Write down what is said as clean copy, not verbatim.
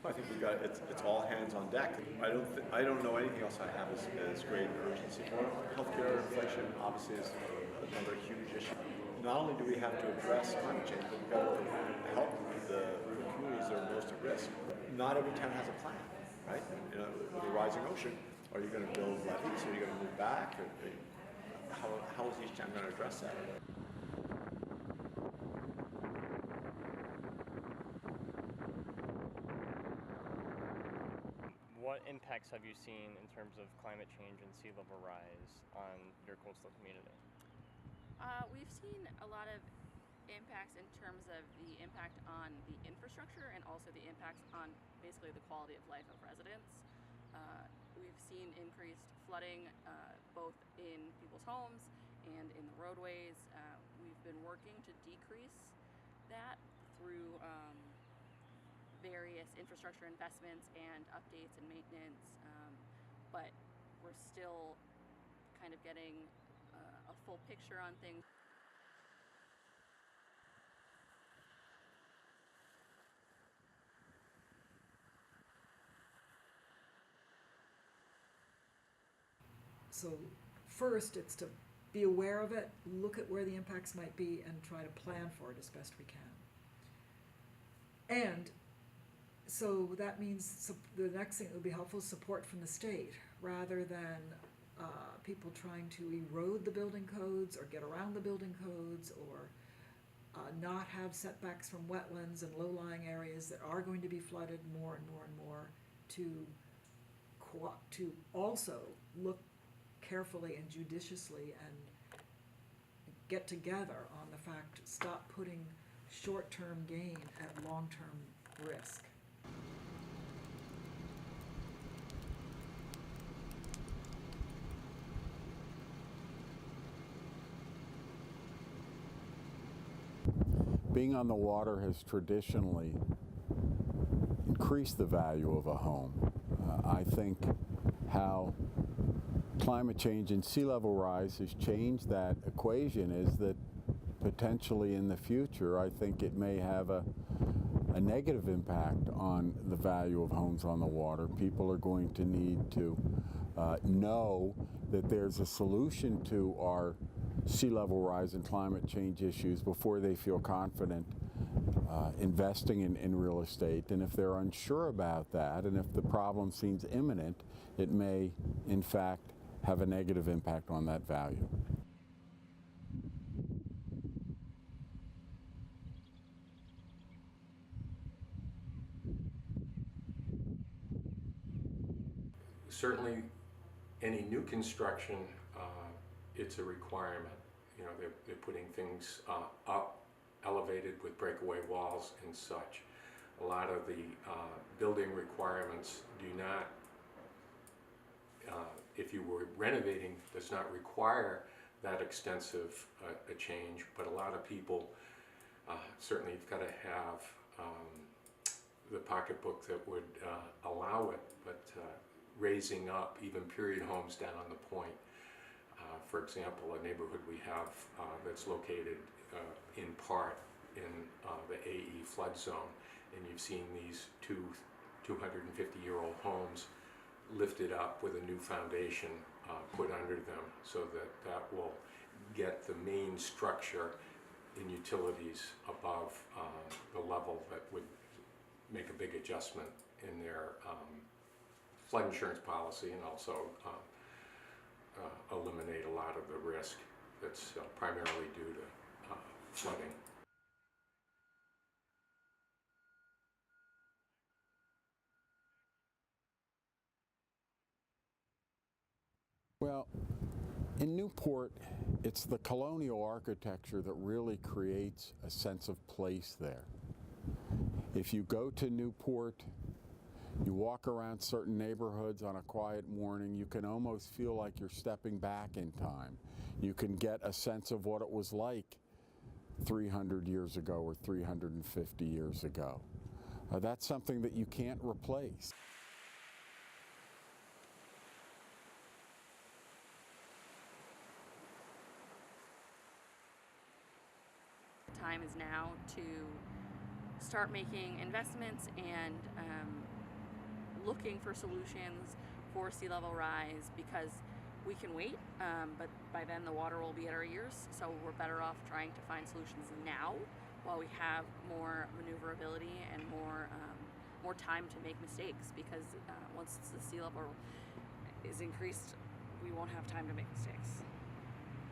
I think we got it's all hands on deck. I don't know anything else I have as great urgency for. Healthcare inflation obviously is another huge issue. Not only do we have to address climate change, but we've got to help the communities that are most at risk. Not every town has a plan, right? You know, with a rising ocean, are you going to build levees? Are you going to move back? Or, how is each town going to address that? What impacts have you seen in terms of climate change and sea level rise on your coastal community? We've seen a lot of impacts in terms of the impact on the infrastructure and also the impacts on basically the quality of life of residents. We've seen increased flooding both in people's homes and in the roadways. We've been working to decrease that through various infrastructure investments and updates and maintenance, but we're still kind of getting a full picture on things. So first, it's to be aware of it, look at where the impacts might be, and try to plan for it as best we can. And so that means the next thing that would be helpful is support from the state, rather than people trying to erode the building codes or get around the building codes or not have setbacks from wetlands and low-lying areas that are going to be flooded more and more and more, to also look carefully and judiciously and get together on the fact, stop putting short-term gain at long-term risk. Being on the water has traditionally increased the value of a home. I think how climate change and sea level rise has changed that equation is that potentially in the future, I think it may have a negative impact on the value of homes on the water. People are going to need to know that there's a solution to our sea level rise and climate change issues before they feel confident investing in real estate. And if they're unsure about that, and if the problem seems imminent, it may, in fact, have a negative impact on that value. Certainly, any new construction, it's a requirement. You know, they're putting things up, elevated with breakaway walls and such. A lot of the building requirements do not, if you were renovating, does not require that extensive a change, but a lot of people, certainly you've got to have the pocketbook that would allow it, but raising up even period homes down on the point. For example, a neighborhood we have that's located in part in the AE flood zone, and you've seen these 250-year-old homes lifted up with a new foundation put under them, so that will get the main structure and utilities above the level that would make a big adjustment in their flood insurance policy, and also eliminate a lot of the risk that's primarily due to flooding. Well, in Newport, it's the colonial architecture that really creates a sense of place there. If you go to Newport, you walk around certain neighborhoods on a quiet morning, you can almost feel like you're stepping back in time. You can get a sense of what it was like 300 years ago or 350 years ago. That's something that you can't replace. Time is now to start making investments and looking for solutions for sea level rise because we can wait, but by then the water will be at our ears. So we're better off trying to find solutions now while we have more maneuverability and more time to make mistakes. Because once the sea level is increased, we won't have time to make mistakes.